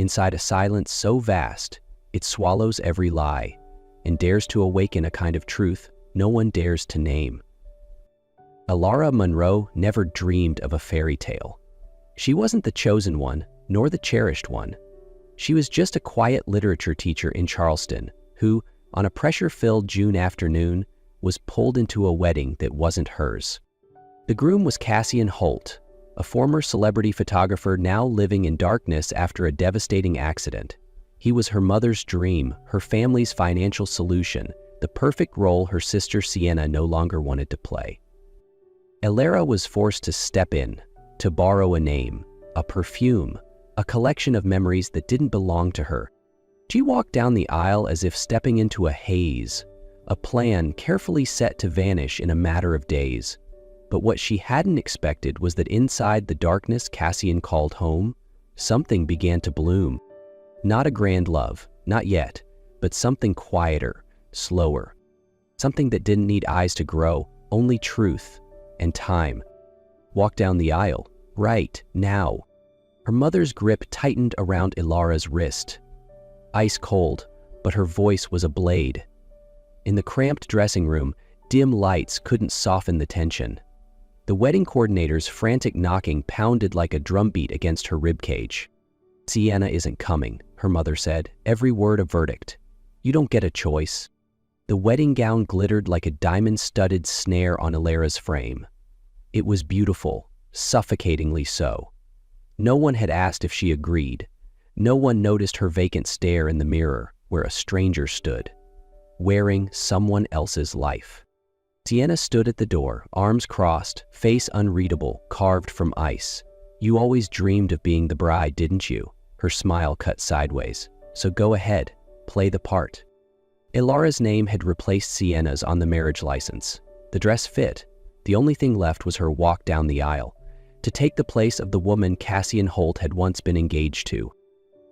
inside a silence so vast it swallows every lie and dares to awaken a kind of truth no one dares to name. Ilara Monroe never dreamed of a fairy tale. She wasn't the chosen one, nor the cherished one. She was just a quiet literature teacher in Charleston who, on a pressure-filled June afternoon, was pulled into a wedding that wasn't hers. The groom was Cassian Holt, a former celebrity photographer now living in darkness after a devastating accident. He was her mother's dream, her family's financial solution, the perfect role her sister Sienna no longer wanted to play. Ilara was forced to step in, to borrow a name, a perfume, a collection of memories that didn't belong to her. She walked down the aisle as if stepping into a haze, a plan carefully set to vanish in a matter of days. But what she hadn't expected was that inside the darkness Cassian called home, something began to bloom. Not a grand love, not yet, but something quieter, slower. Something that didn't need eyes to grow, only truth and time. Walk down the aisle, right now. Her mother's grip tightened around Ilara's wrist. Ice cold, but her voice was a blade. In the cramped dressing room, dim lights couldn't soften the tension. The wedding coordinator's frantic knocking pounded like a drumbeat against her ribcage. "Sienna isn't coming," her mother said, every word a verdict. "You don't get a choice." The wedding gown glittered like a diamond-studded snare on Ilara's frame. It was beautiful, suffocatingly so. No one had asked if she agreed. No one noticed her vacant stare in the mirror where a stranger stood, wearing someone else's life. Sienna stood at the door, arms crossed, face unreadable, carved from ice. "You always dreamed of being the bride, didn't you?" Her smile cut sideways. "So go ahead, play the part." Ilara's name had replaced Sienna's on the marriage license. The dress fit. The only thing left was her walk down the aisle, to take the place of the woman Cassian Holt had once been engaged to.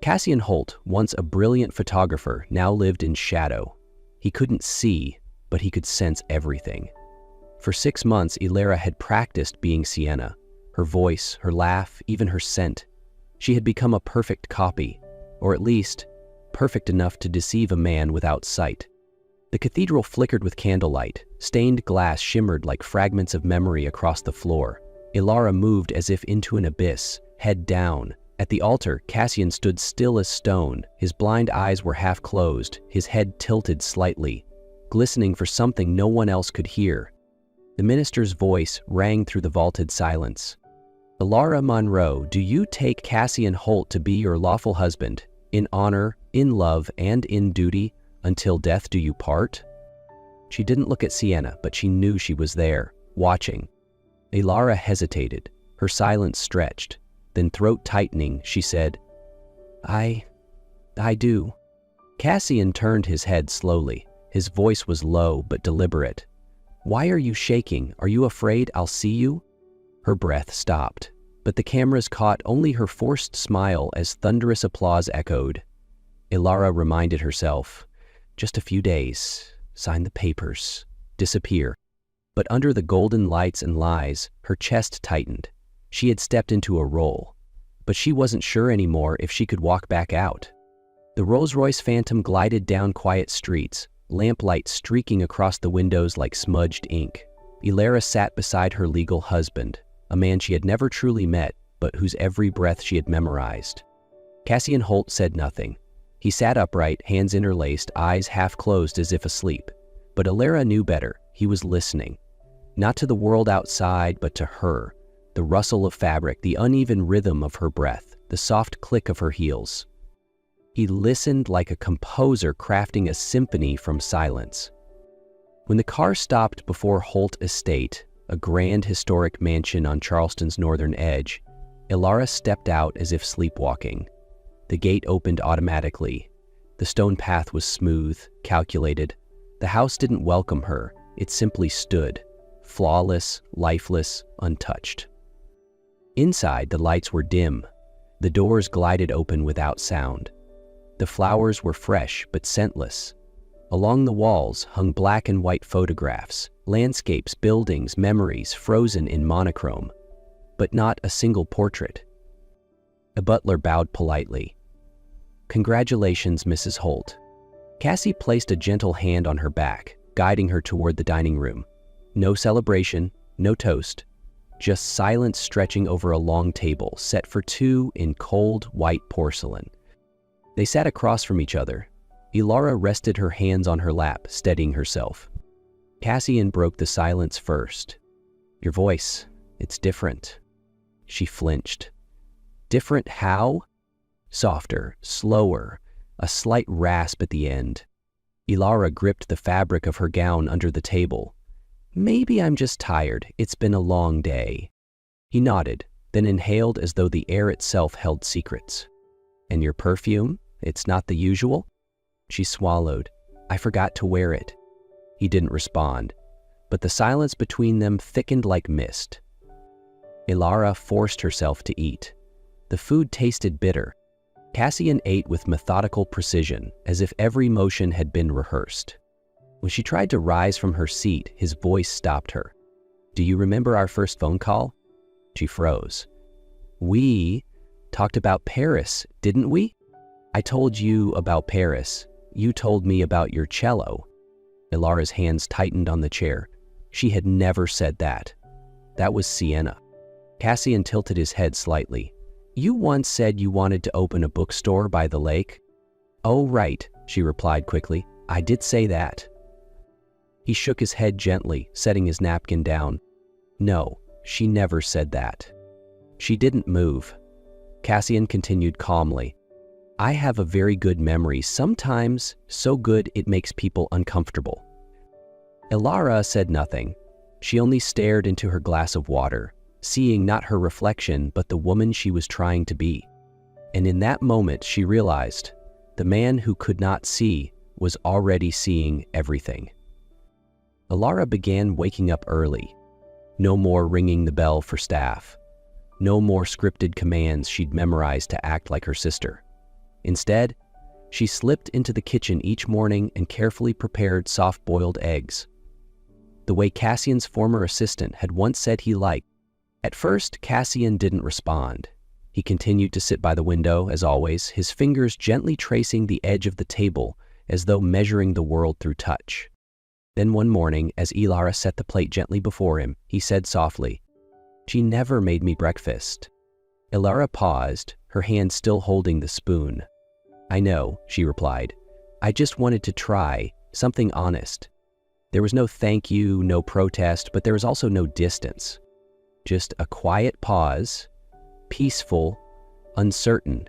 Cassian Holt, once a brilliant photographer, now lived in shadow. He couldn't see, but he could sense everything. For 6 months, Ilara had practiced being Sienna. Her voice, her laugh, even her scent. She had become a perfect copy, or at least, perfect enough to deceive a man without sight. The cathedral flickered with candlelight. Stained glass shimmered like fragments of memory across the floor. Ilara moved as if into an abyss, head down. At the altar, Cassian stood still as stone. His blind eyes were half closed, his head tilted slightly, glistening for something no one else could hear. The minister's voice rang through the vaulted silence. "Ilara Monroe, do you take Cassian Holt to be your lawful husband, in honor, in love, and in duty, until death do you part?" She didn't look at Sienna, but she knew she was there, watching. Ilara hesitated, her silence stretched. Then, throat tightening, she said, I do." Cassian turned his head slowly. His voice was low but deliberate. "Why are you shaking? Are you afraid I'll see you?" Her breath stopped, but the cameras caught only her forced smile as thunderous applause echoed. Ilara reminded herself, just a few days, sign the papers, disappear. But under the golden lights and lies, her chest tightened. She had stepped into a role, but she wasn't sure anymore if she could walk back out. The Rolls-Royce Phantom glided down quiet streets, lamplight streaking across the windows like smudged ink. Ilara sat beside her legal husband, a man she had never truly met, but whose every breath she had memorized. Cassian Holt said nothing. He sat upright, hands interlaced, eyes half closed as if asleep. But Ilara knew better. He was listening. Not to the world outside, but to her. The rustle of fabric, the uneven rhythm of her breath, the soft click of her heels. He listened like a composer crafting a symphony from silence. When the car stopped before Holt Estate, a grand historic mansion on Charleston's northern edge, Ilara stepped out as if sleepwalking. The gate opened automatically. The stone path was smooth, calculated. The house didn't welcome her. It simply stood, flawless, lifeless, untouched. Inside, the lights were dim. The doors glided open without sound. The flowers were fresh but scentless. Along the walls hung black and white photographs, landscapes, buildings, memories frozen in monochrome. But not a single portrait. A butler bowed politely. Congratulations, Mrs. Holt." Cassie placed a gentle hand on her back, guiding her toward the dining room. No celebration, no toast, just silence stretching over a long table set for two in cold, white porcelain. They sat across from each other. Ilara rested her hands on her lap, steadying herself. Cassian broke the silence first. "Your voice, it's different." She flinched. "Different how?" "Softer, slower, a slight rasp at the end." Ilara gripped the fabric of her gown under the table. "Maybe I'm just tired. It's been a long day." He nodded, then inhaled as though the air itself held secrets. "And your perfume? It's not the usual?" She swallowed. "I forgot to wear it." He didn't respond, but the silence between them thickened like mist. Ilara forced herself to eat. The food tasted bitter. Cassian ate with methodical precision, as if every motion had been rehearsed. When she tried to rise from her seat, his voice stopped her. "Do you remember our first phone call?" She froze. "We talked about Paris, didn't we?" "I told you about Paris. You told me about your cello." Ilara's hands tightened on the chair. She had never said that. That was Sienna. Cassian tilted his head slightly. "You once said you wanted to open a bookstore by the lake." "Oh, right," she replied quickly. "I did say that." He shook his head gently, setting his napkin down. "No, she never said that." She didn't move. Cassian continued calmly. "I have a very good memory, sometimes so good it makes people uncomfortable." Ilara said nothing. She only stared into her glass of water, seeing not her reflection but the woman she was trying to be. And in that moment she realized the man who could not see was already seeing everything. Ilara began waking up early. No more ringing the bell for staff. No more scripted commands she'd memorized to act like her sister. Instead, she slipped into the kitchen each morning and carefully prepared soft-boiled eggs, the way Cassian's former assistant had once said he liked. At first, Cassian didn't respond. He continued to sit by the window, as always, his fingers gently tracing the edge of the table as though measuring the world through touch. Then one morning, as Ilara set the plate gently before him, he said softly, "She never made me breakfast." Ilara paused, her hand still holding the spoon. "I know," she replied. "I just wanted to try, something honest." There was no thank you, no protest, but there was also no distance. Just a quiet pause, peaceful, uncertain.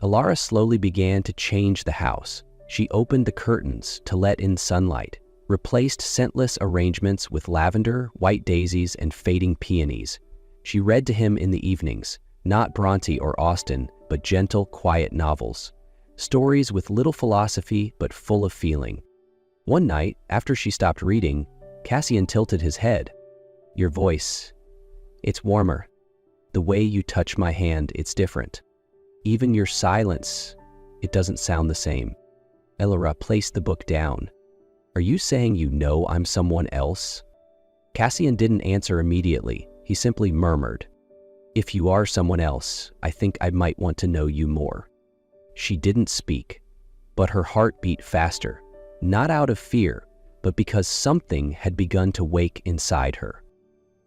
Ilara slowly began to change the house. She opened the curtains to let in sunlight, replaced scentless arrangements with lavender, white daisies, and fading peonies. She read to him in the evenings, not Bronte or Austen, but gentle, quiet novels. Stories with little philosophy, but full of feeling. One night, after she stopped reading, Cassian tilted his head. "Your voice, it's warmer. The way you touch my hand, it's different. Even your silence, it doesn't sound the same." Ilara placed the book down. "Are you saying you know I'm someone else?" Cassian didn't answer immediately. He simply murmured, "If you are someone else, I think I might want to know you more." She didn't speak, but her heart beat faster, not out of fear, but because something had begun to wake inside her.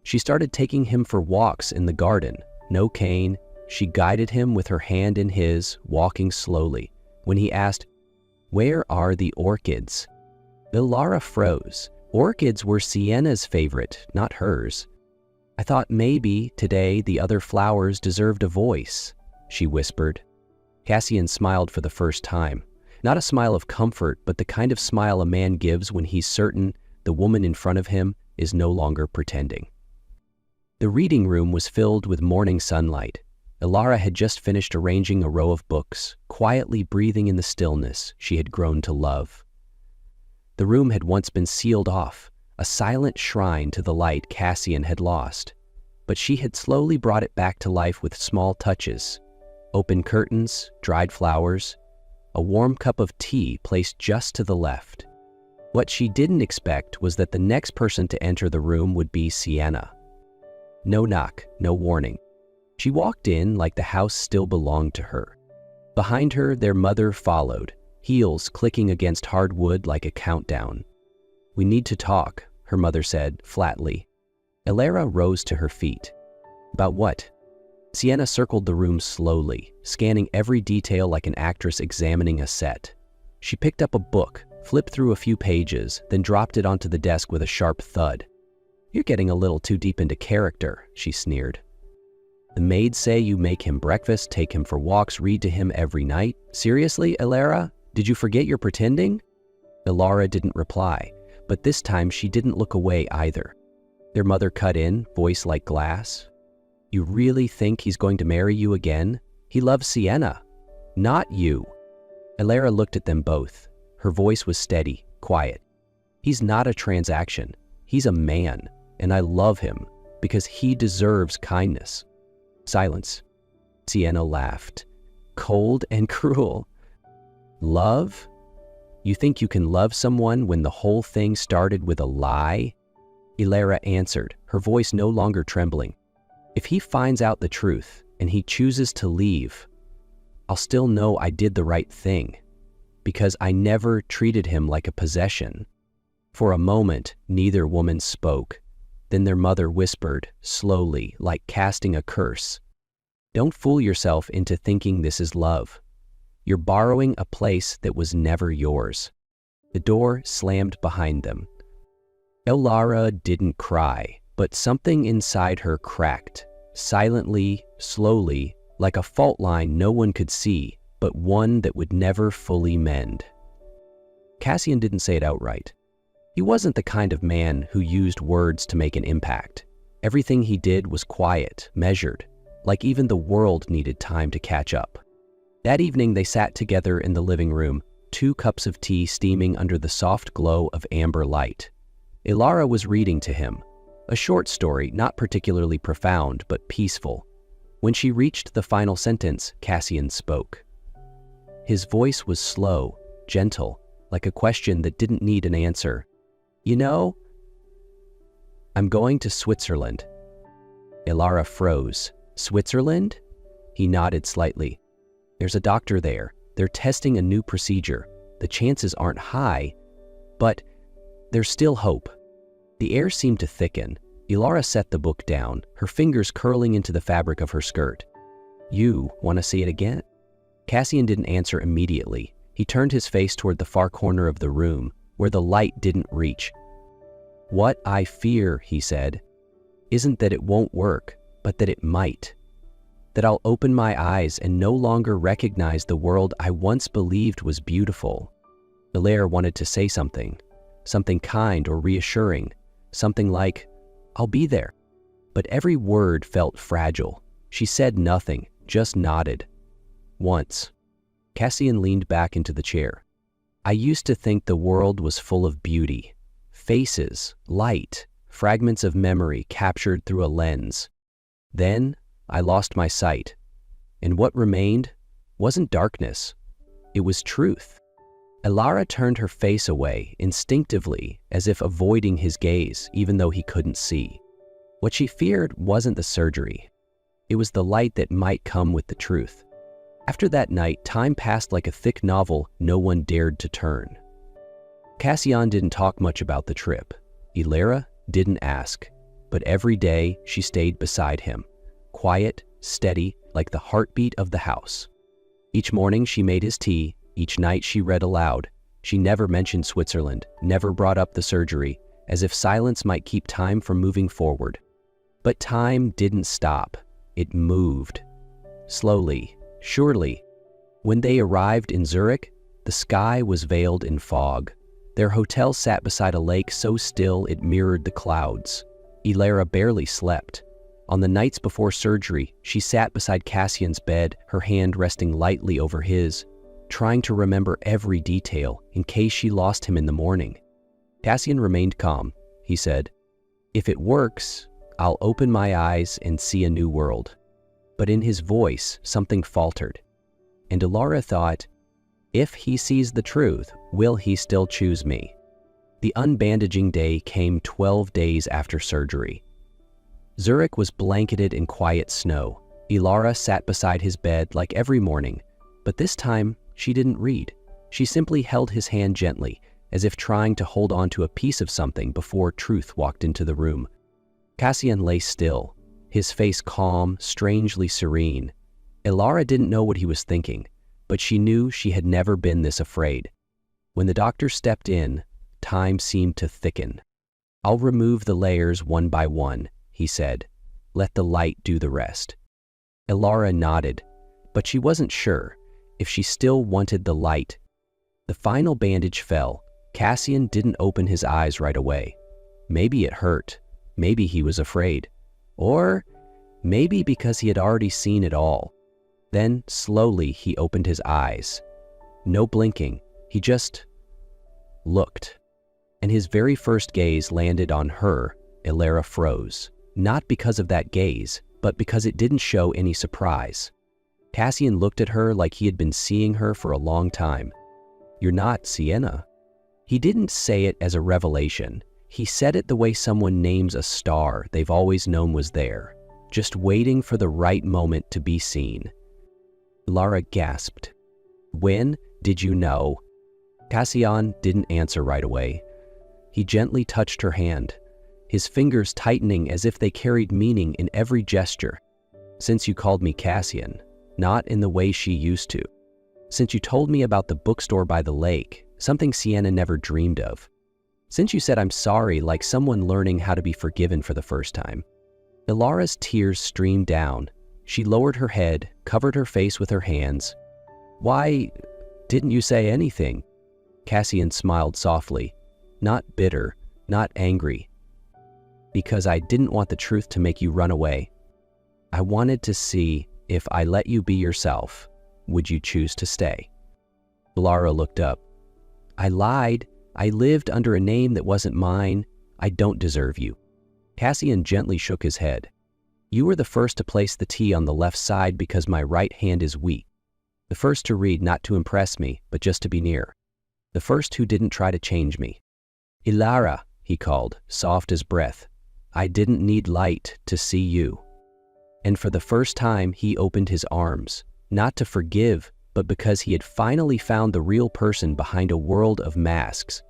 She started taking him for walks in the garden. No cane. She guided him with her hand in his, walking slowly. When he asked, "Where are the orchids?" Ilara froze. Orchids were Sienna's favorite, not hers. "I thought maybe today the other flowers deserved a voice," she whispered. Cassian smiled for the first time. Not a smile of comfort, but the kind of smile a man gives when he's certain the woman in front of him is no longer pretending. The reading room was filled with morning sunlight. Ilara had just finished arranging a row of books, quietly breathing in the stillness she had grown to love. The room had once been sealed off, a silent shrine to the light Cassian had lost, but she had slowly brought it back to life with small touches. Open curtains, dried flowers, a warm cup of tea placed just to the left. What she didn't expect was that the next person to enter the room would be Sienna. No knock, no warning. She walked in like the house still belonged to her. Behind her, their mother followed, heels clicking against hard wood like a countdown. "We need to talk," her mother said, flatly. Elara rose to her feet. "About what?" Sienna circled the room slowly, scanning every detail like an actress examining a set. She picked up a book, flipped through a few pages, then dropped it onto the desk with a sharp thud. "You're getting a little too deep into character," she sneered. "The maids say you make him breakfast, take him for walks, read to him every night. Seriously, Elara? Did you forget you're pretending?" Elara didn't reply, but this time she didn't look away either. Their mother cut in, voice like glass. "You really think he's going to marry you again? He loves Sienna, not you." Elara looked at them both. Her voice was steady, quiet. "He's not a transaction. He's a man, and I love him because he deserves kindness." Silence. Sienna laughed. "Cold and cruel. Love? You think you can love someone when the whole thing started with a lie?" Elara answered, her voice no longer trembling. "If he finds out the truth and he chooses to leave, I'll still know I did the right thing, because I never treated him like a possession." For a moment, neither woman spoke. Then their mother whispered, slowly, like casting a curse. "Don't fool yourself into thinking this is love. You're borrowing a place that was never yours." The door slammed behind them. Elara didn't cry, but something inside her cracked, silently, slowly, like a fault line no one could see, but one that would never fully mend. Cassian didn't say it outright. He wasn't the kind of man who used words to make an impact. Everything he did was quiet, measured, like even the world needed time to catch up. That evening they sat together in the living room, 2 cups of tea steaming under the soft glow of amber light. Elara was reading to him, a short story not particularly profound but peaceful. When she reached the final sentence, Cassian spoke. His voice was slow, gentle, like a question that didn't need an answer. "You know, I'm going to Switzerland." Elara froze. "Switzerland?" He nodded slightly. "There's a doctor there. They're testing a new procedure. The chances aren't high, but there's still hope." The air seemed to thicken. Elara set the book down, her fingers curling into the fabric of her skirt. "You want to see it again?" Cassian didn't answer immediately. He turned his face toward the far corner of the room, where the light didn't reach. "What I fear," he said, "isn't that it won't work, but that it might. That I'll open my eyes and no longer recognize the world I once believed was beautiful." Elara wanted to say something kind or reassuring, something like, "I'll be there." But every word felt fragile. She said nothing, just nodded. "Once." Cassian leaned back into the chair. "I used to think the world was full of beauty. Faces, light, fragments of memory captured through a lens. Then I lost my sight. And what remained wasn't darkness. It was truth." Elara turned her face away, instinctively, as if avoiding his gaze, even though he couldn't see. What she feared wasn't the surgery. It was the light that might come with the truth. After that night, time passed like a thick novel no one dared to turn. Cassian didn't talk much about the trip. Elara didn't ask. But every day, she stayed beside him, quiet, steady, like the heartbeat of the house. Each morning, she made his tea. Each night, she read aloud. She never mentioned Switzerland, never brought up the surgery, as if silence might keep time from moving forward. But time didn't stop. It moved. Slowly, surely. When they arrived in Zurich, the sky was veiled in fog. Their hotel sat beside a lake so still it mirrored the clouds. Elara barely slept. On the nights before surgery, she sat beside Cassian's bed, her hand resting lightly over his, trying to remember every detail in case she lost him in the morning. Cassian remained calm. He said, "If it works, I'll open my eyes and see a new world." But in his voice, something faltered. And Elara thought, if he sees the truth, will he still choose me? The unbandaging day came 12 days after surgery. Zurich was blanketed in quiet snow. Elara sat beside his bed like every morning, But this time, she didn't read. She simply held his hand gently, as if trying to hold on to a piece of something before truth walked into the room. Cassian lay still, his face calm, strangely serene. Ilara didn't know what he was thinking, but she knew she had never been this afraid. When the doctor stepped in, time seemed to thicken. "I'll remove the layers one by one," he said. "Let the light do the rest." Ilara nodded, but she wasn't sure if she still wanted the light. The final bandage fell. Cassian didn't open his eyes right away. Maybe it hurt. Maybe he was afraid. Or maybe because he had already seen it all. Then, slowly, he opened his eyes. No blinking. He just looked. And his very first gaze landed on her. Ilara froze. Not because of that gaze, but because it didn't show any surprise. Cassian looked at her like he had been seeing her for a long time. "You're not Sienna." He didn't say it as a revelation. He said it the way someone names a star they've always known was there, just waiting for the right moment to be seen. Ilara gasped. "When did you know?" Cassian didn't answer right away. He gently touched her hand, his fingers tightening as if they carried meaning in every gesture. "Since you called me Cassian, not in the way she used to. Since you told me about the bookstore by the lake, something Sienna never dreamed of. Since you said I'm sorry like someone learning how to be forgiven for the first time." Ilara's tears streamed down. She lowered her head, covered her face with her hands. "Why didn't you say anything?" Cassian smiled softly, not bitter, not angry. "Because I didn't want the truth to make you run away. I wanted to see if I let you be yourself, would you choose to stay?" Ilara looked up. "I lied. I lived under a name that wasn't mine. I don't deserve you." Cassian gently shook his head. "You were the first to place the T on the left side because my right hand is weak. The first to read not to impress me, but just to be near. The first who didn't try to change me." "Ilara," he called, soft as breath. "I didn't need light to see you." And for the first time, he opened his arms, not to forgive, but because he had finally found the real person behind a world of masks.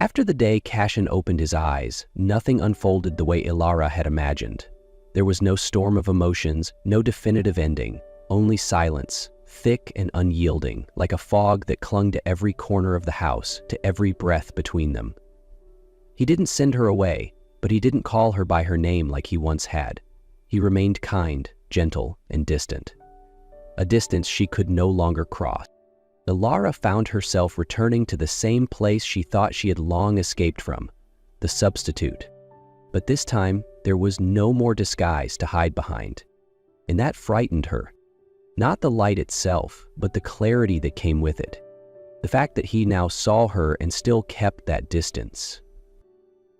After the day Cassian opened his eyes, nothing unfolded the way Ilara had imagined. There was no storm of emotions, no definitive ending, only silence, thick and unyielding, like a fog that clung to every corner of the house, to every breath between them. He didn't send her away, but he didn't call her by her name like he once had. He remained kind, gentle, and distant. A distance she could no longer cross. Ilara found herself returning to the same place she thought she had long escaped from, the substitute. But this time, there was no more disguise to hide behind. And that frightened her. Not the light itself, but the clarity that came with it. The fact that he now saw her and still kept that distance.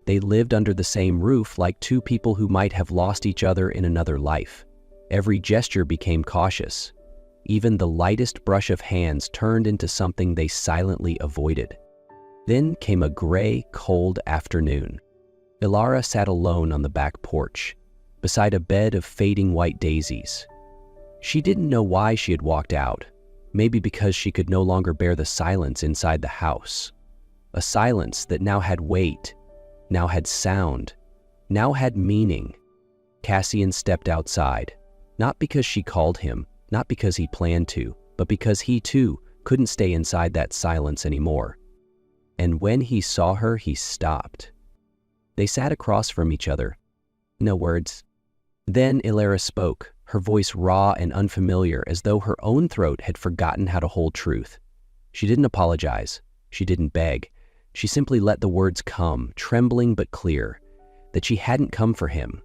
They lived under the same roof like two people who might have lost each other in another life. Every gesture became cautious. Even the lightest brush of hands turned into something they silently avoided. Then came a gray, cold afternoon. Ilara sat alone on the back porch, beside a bed of fading white daisies. She didn't know why she had walked out, maybe because she could no longer bear the silence inside the house. A silence that now had weight, now had sound, now had meaning. Cassian stepped outside, not because she called him, not because he planned to, but because he too couldn't stay inside that silence anymore. And when he saw her, he stopped. They sat across from each other. No words. Then Ilara spoke, her voice raw and unfamiliar, as though her own throat had forgotten how to hold truth. She didn't apologize. She didn't beg. She simply let the words come, trembling but clear, that she hadn't come for him,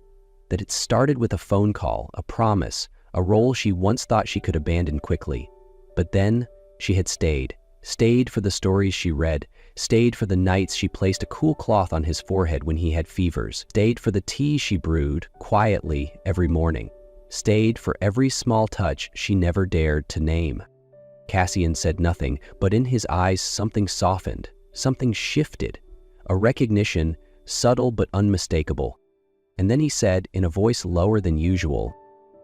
that it started with a phone call, a promise, a role she once thought she could abandon quickly. But then she had stayed for the stories she read, stayed for the nights she placed a cool cloth on his forehead when he had fevers, stayed for the tea she brewed quietly every morning, stayed for every small touch she never dared to name. Cassian said nothing, but in his eyes something softened, something shifted, a recognition subtle but unmistakable. And then he said, in a voice lower than usual,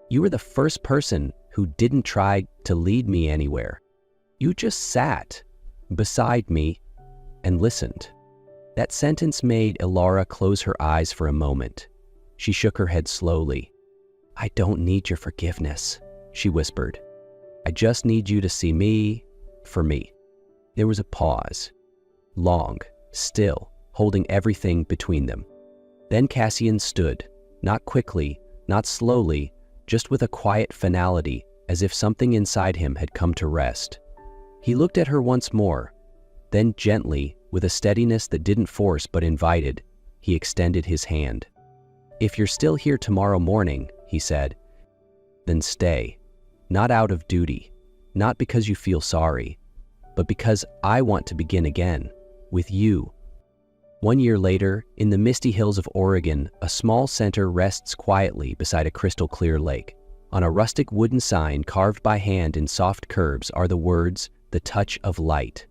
"You were the first person who didn't try to lead me anywhere. You just sat beside me and listened." That sentence made Ilara close her eyes for a moment. She shook her head slowly. "I don't need your forgiveness," she whispered. "I just need you to see me for me." There was a pause, long, still, holding everything between them. Then Cassian stood, not quickly, not slowly, just with a quiet finality, as if something inside him had come to rest. He looked at her once more, then gently, with a steadiness that didn't force but invited, he extended his hand. "If you're still here tomorrow morning," he said, "then stay. Not out of duty, not because you feel sorry, but because I want to begin again, with you." 1 year later, in the misty hills of Oregon, a small center rests quietly beside a crystal-clear lake. On a rustic wooden sign carved by hand in soft curves are the words, "The Touch of Light."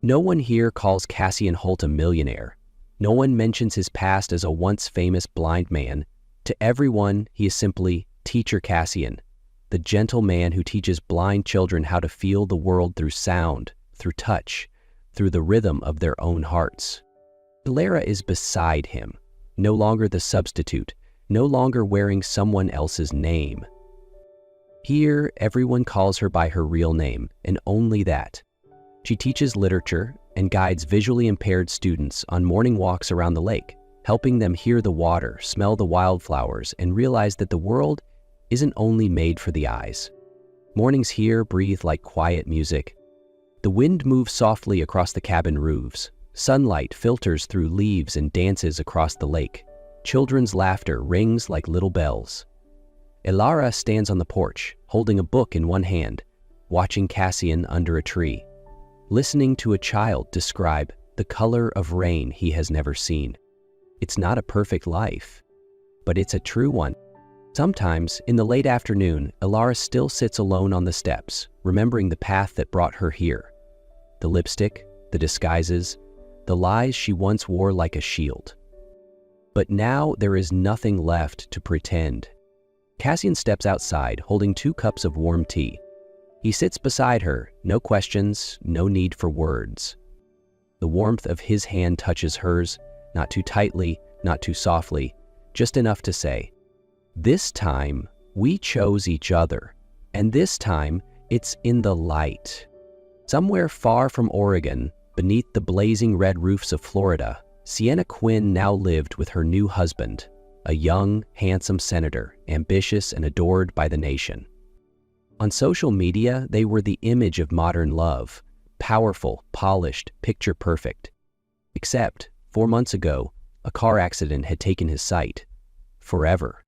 No one here calls Cassian Holt a millionaire. No one mentions his past as a once famous blind man. To everyone, he is simply Teacher Cassian, the gentle man who teaches blind children how to feel the world through sound, through touch, through the rhythm of their own hearts. Ilara is beside him, no longer the substitute, no longer wearing someone else's name. Here, everyone calls her by her real name, and only that. She teaches literature and guides visually impaired students on morning walks around the lake, helping them hear the water, smell the wildflowers, and realize that the world isn't only made for the eyes. Mornings here breathe like quiet music. The wind moves softly across the cabin roofs. Sunlight filters through leaves and dances across the lake. Children's laughter rings like little bells. Ilara stands on the porch, holding a book in one hand, watching Cassian under a tree, listening to a child describe the color of rain he has never seen. It's not a perfect life, but it's a true one. Sometimes, in the late afternoon, Ilara still sits alone on the steps, remembering the path that brought her here. The lipstick, the disguises, the lies she once wore like a shield. But now there is nothing left to pretend. Cassian steps outside, holding 2 cups of warm tea. He sits beside her, no questions, no need for words. The warmth of his hand touches hers, not too tightly, not too softly, just enough to say, "This time, we chose each other, and this time, it's in the light." Somewhere far from Oregon, beneath the blazing red roofs of Florida, Sienna Quinn now lived with her new husband, a young, handsome senator, ambitious and adored by the nation. On social media, they were the image of modern love, powerful, polished, picture-perfect. Except, 4 months ago, a car accident had taken his sight. Forever.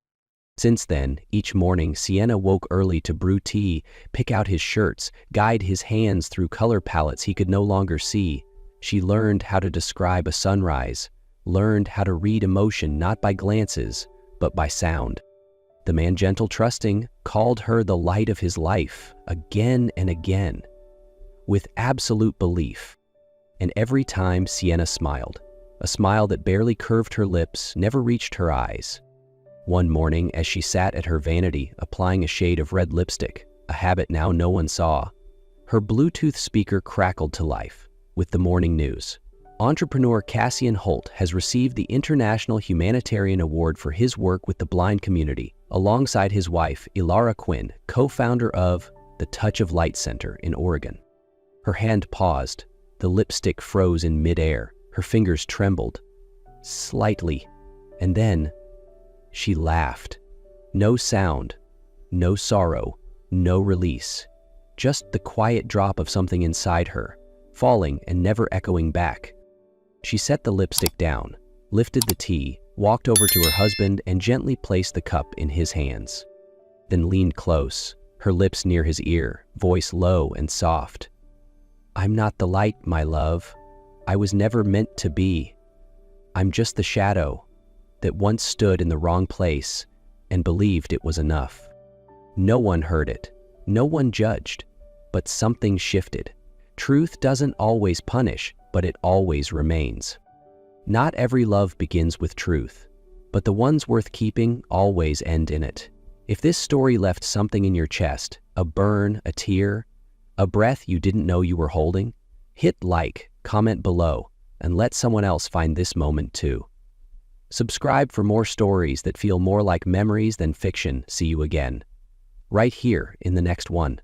Since then, each morning, Sienna woke early to brew tea, pick out his shirts, guide his hands through color palettes he could no longer see. She learned how to describe a sunrise, learned how to read emotion not by glances, but by sound. The man, gentle, trusting, called her the light of his life, again and again, with absolute belief. And every time Sienna smiled, a smile that barely curved her lips, never reached her eyes. One morning, as she sat at her vanity, applying a shade of red lipstick, a habit now no one saw, her Bluetooth speaker crackled to life with the morning news. Entrepreneur Cassian Holt has received the International Humanitarian Award for his work with the blind community, alongside his wife, Ilara Quinn, co-founder of the Touch of Light Center in Oregon. Her hand paused, the lipstick froze in midair, her fingers trembled, slightly, and then she laughed. No sound, no sorrow, no release, just the quiet drop of something inside her, falling and never echoing back. She set the lipstick down, lifted the tea, walked over to her husband and gently placed the cup in his hands. Then leaned close, her lips near his ear, voice low and soft. "I'm not the light, my love. I was never meant to be. I'm just the shadow that once stood in the wrong place and believed it was enough." No one heard it, no one judged, but something shifted. Truth doesn't always punish, but it always remains. Not every love begins with truth, but the ones worth keeping always end in it. If this story left something in your chest, a burn, a tear, a breath you didn't know you were holding, hit like, comment below, and let someone else find this moment too. Subscribe for more stories that feel more like memories than fiction. See you again, right here in the next one.